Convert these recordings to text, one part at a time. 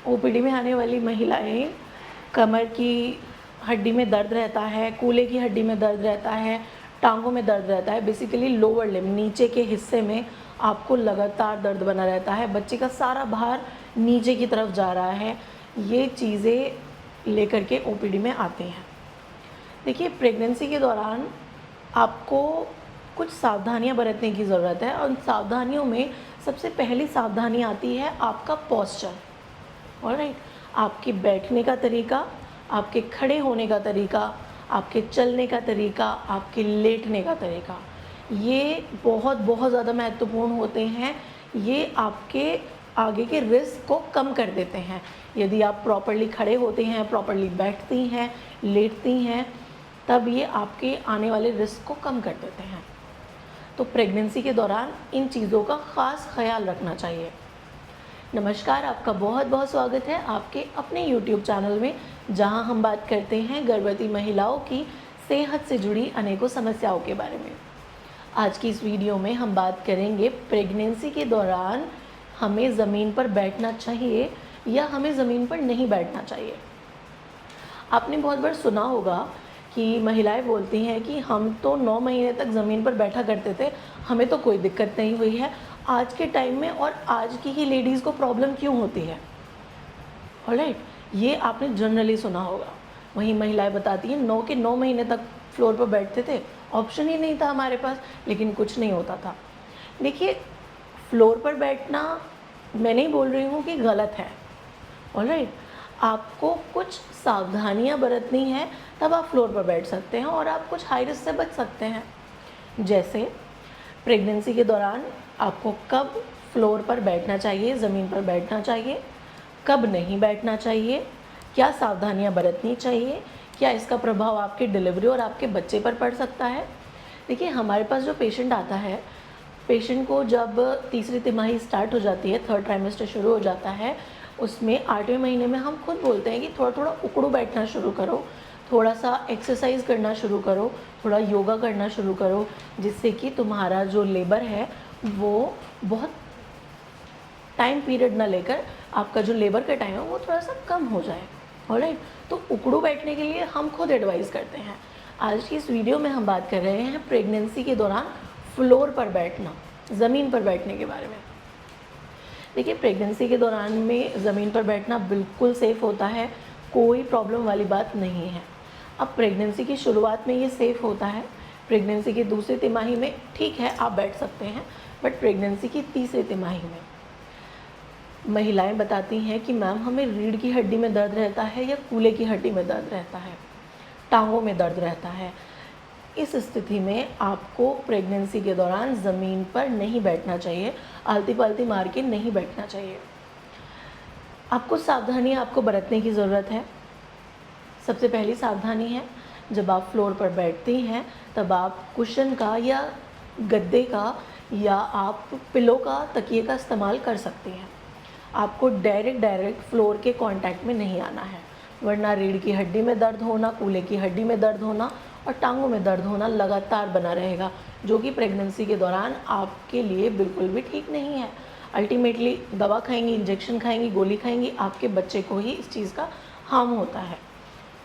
OPD में आने वाली महिलाएं कमर की हड्डी में दर्द रहता है, कूल्हे की हड्डी में दर्द रहता है, टांगों में दर्द रहता है, बेसिकली लोअर लिम्ब नीचे के हिस्से में आपको लगातार दर्द बना रहता है, बच्चे का सारा भार नीचे की तरफ जा रहा है, ये चीज़ें लेकर के ओपीडी में आते हैं। देखिए, प्रेगनेंसी के दौरान आपको कुछ सावधानियां बरतने की ज़रूरत है और उन सावधानियों में सबसे पहली सावधानी आती है आपका पोस्चर। ऑलराइट, आपके बैठने का तरीका, आपके खड़े होने का तरीका, आपके चलने का तरीका, आपके लेटने का तरीका, ये बहुत बहुत ज़्यादा महत्वपूर्ण होते हैं। ये आपके आगे के रिस्क को कम कर देते हैं। यदि आप प्रॉपर्ली खड़े होते हैं, प्रॉपर्ली बैठती हैं, लेटती हैं, तब ये आपके आने वाले रिस्क को कम कर देते हैं। तो प्रेगनेंसी के दौरान इन चीज़ों का ख़ास ख्याल रखना चाहिए। नमस्कार, आपका बहुत बहुत स्वागत है आपके अपने YouTube चैनल में, जहां हम बात करते हैं गर्भवती महिलाओं की सेहत से जुड़ी अनेकों समस्याओं के बारे में। आज की इस वीडियो में हम बात करेंगे प्रेगनेंसी के दौरान हमें ज़मीन पर बैठना चाहिए या हमें ज़मीन पर नहीं बैठना चाहिए। आपने बहुत बार सुना होगा कि महिलाएं बोलती हैं कि हम तो 9 महीने तक ज़मीन पर बैठा करते थे, हमें तो कोई दिक्कत नहीं हुई है। आज के टाइम में और आज की ही लेडीज़ को प्रॉब्लम क्यों होती है? ऑलराइट, ये आपने जनरली सुना होगा। वहीं महिलाएं बताती हैं 9 के 9 महीने तक फ्लोर पर बैठते थे, ऑप्शन ही नहीं था हमारे पास, लेकिन कुछ नहीं होता था। देखिए, फ्लोर पर बैठना मैं नहीं बोल रही हूँ कि गलत है। ऑलराइट, आपको कुछ सावधानियां बरतनी है, तब आप फ्लोर पर बैठ सकते हैं और आप कुछ हाई रिस्क से बच सकते हैं। जैसे प्रेगनेंसी के दौरान आपको कब फ्लोर पर बैठना चाहिए, ज़मीन पर बैठना चाहिए, कब नहीं बैठना चाहिए, क्या सावधानियां बरतनी चाहिए, क्या इसका प्रभाव आपके डिलीवरी और आपके बच्चे पर पड़ सकता है। देखिए, हमारे पास जो पेशेंट आता है, पेशेंट को जब तीसरी तिमाही स्टार्ट हो जाती है, 3rd ट्राइमेस्टर शुरू हो जाता है, उसमें 8वें महीने में हम खुद बोलते हैं कि थोड़ा थोड़ा उकड़ू बैठना शुरू करो, थोड़ा सा एक्सरसाइज करना शुरू करो, थोड़ा योगा करना शुरू करो, जिससे कि तुम्हारा जो लेबर है वो बहुत टाइम पीरियड ना लेकर आपका जो लेबर का टाइम है वो थोड़ा सा कम हो जाए। ऑलराइट, तो उकड़ू बैठने के लिए हम खुद एडवाइस करते हैं। आज की इस वीडियो में हम बात कर रहे हैं प्रेगनेंसी के दौरान फ्लोर पर बैठना, ज़मीन पर बैठने के बारे में। देखिए, प्रेगनेंसी के दौरान में ज़मीन पर बैठना बिल्कुल सेफ़ होता है, कोई प्रॉब्लम वाली बात नहीं है। अब प्रेगनेंसी की शुरुआत में ये सेफ़ होता है, प्रेगनेंसी की दूसरी तिमाही में ठीक है आप बैठ सकते हैं, बट प्रेगनेंसी की तीसरी तिमाही में महिलाएं बताती हैं कि मैम हमें रीढ़ की हड्डी में दर्द रहता है या कूल्हे की हड्डी में दर्द रहता है, टांगों में दर्द रहता है। इस स्थिति में आपको प्रेगनेंसी के दौरान ज़मीन पर नहीं बैठना चाहिए, आलती पालती मार के नहीं बैठना चाहिए। आपको सावधानी आपको बरतने की ज़रूरत है। सबसे पहली सावधानी है, जब आप फ्लोर पर बैठती हैं तब आप कुशन का या गद्दे का या आप पिलो का, तकिए का इस्तेमाल कर सकती हैं। आपको डायरेक्ट फ्लोर के कांटेक्ट में नहीं आना है, वरना रीढ़ की हड्डी में दर्द होना, कूल्हे की हड्डी में दर्द होना और टांगों में दर्द होना लगातार बना रहेगा, जो कि प्रेगनेंसी के दौरान आपके लिए बिल्कुल भी ठीक नहीं है। अल्टीमेटली दवा खाएंगी, इंजेक्शन खाएंगी, गोली खाएंगी, आपके बच्चे को ही इस चीज़ का हार्म होता है।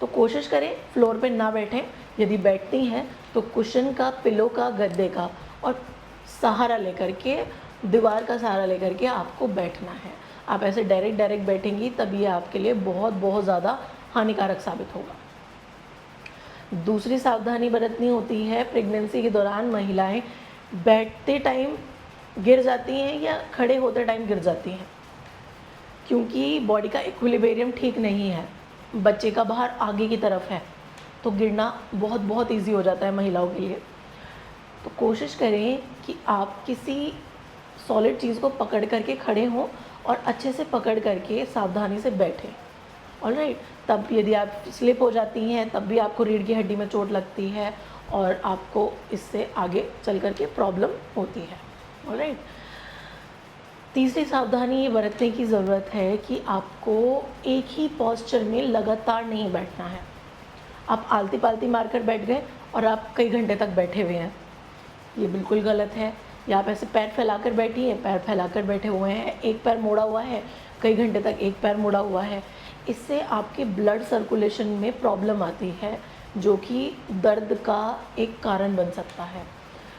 तो कोशिश करें फ्लोर पे ना बैठें। यदि बैठती हैं तो कुशन का, पिलो का, गद्दे का और सहारा लेकर के, दीवार का सहारा लेकर के आपको बैठना है। आप ऐसे डायरेक्ट बैठेंगी तब ये आपके लिए बहुत बहुत ज़्यादा हानिकारक साबित होगा। दूसरी सावधानी बरतनी होती है, प्रेगनेंसी के दौरान महिलाएं बैठते टाइम गिर जाती हैं या खड़े होते टाइम गिर जाती हैं, क्योंकि बॉडी का इक्विलिब्रियम ठीक नहीं है, बच्चे का भार आगे की तरफ है, तो गिरना बहुत बहुत ईजी हो जाता है महिलाओं के लिए। तो कोशिश करें कि आप किसी सॉलिड चीज़ को पकड़ करके खड़े हों और अच्छे से पकड़ करके सावधानी से बैठें। ऑलराइट, तब यदि आप स्लिप हो जाती हैं तब भी आपको रीढ़ की हड्डी में चोट लगती है और आपको इससे आगे चल कर के प्रॉब्लम होती है। ऑलराइट, तीसरी सावधानी ये बरतने की ज़रूरत है कि आपको एक ही पोस्चर में लगातार नहीं बैठना है। आप आलती पालती मारकर बैठ गए और आप कई घंटे तक बैठे हुए हैं, ये बिल्कुल गलत है। या आप ऐसे पैर फैलाकर बैठी हैं, पैर फैलाकर बैठे हुए हैं, एक पैर मोड़ा हुआ है, कई घंटे तक एक पैर मुड़ा हुआ है, इससे आपके ब्लड सर्कुलेशन में प्रॉब्लम आती है, जो कि दर्द का एक कारण बन सकता है।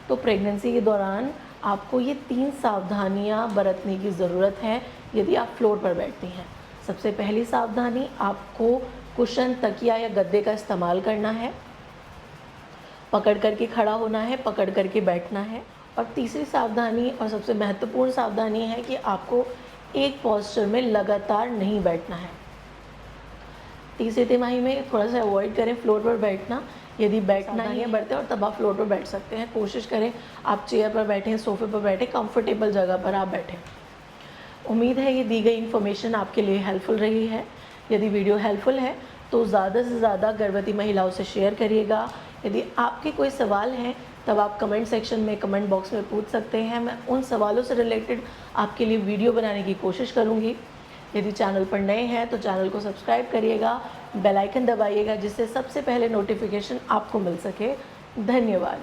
तो प्रेगनेंसी के दौरान आपको ये 3 सावधानियाँ बरतने की ज़रूरत है यदि आप फ्लोर पर बैठती हैं। सबसे पहली सावधानी, आपको कुशन, तकिया या गद्दे का इस्तेमाल करना है, पकड़ कर के खड़ा होना है, पकड़ कर के बैठना है। और तीसरी सावधानी और सबसे महत्वपूर्ण सावधानी है कि आपको एक पोस्चर में लगातार नहीं बैठना है। तीसरी तिमाही में थोड़ा सा अवॉइड करें फ्लोर पर बैठना। यदि बैठना ही है बैठते और तब आप फ्लोर पर बैठ सकते हैं। कोशिश करें आप चेयर पर बैठें, सोफ़े पर बैठें, कंफर्टेबल जगह पर आप बैठें। उम्मीद है ये दी गई इन्फॉर्मेशन आपके लिए हेल्पफुल रही है। यदि वीडियो हेल्पफुल है तो ज़्यादा से ज़्यादा गर्भवती महिलाओं से शेयर करिएगा। यदि आपके कोई सवाल हैं तब आप कमेंट सेक्शन में, कमेंट बॉक्स में पूछ सकते हैं। मैं उन सवालों से रिलेटेड आपके लिए वीडियो बनाने की कोशिश करूँगी। यदि चैनल पर नए हैं तो चैनल को सब्सक्राइब करिएगा, बेल आइकन दबाइएगा, जिससे सबसे पहले नोटिफिकेशन आपको मिल सके। धन्यवाद।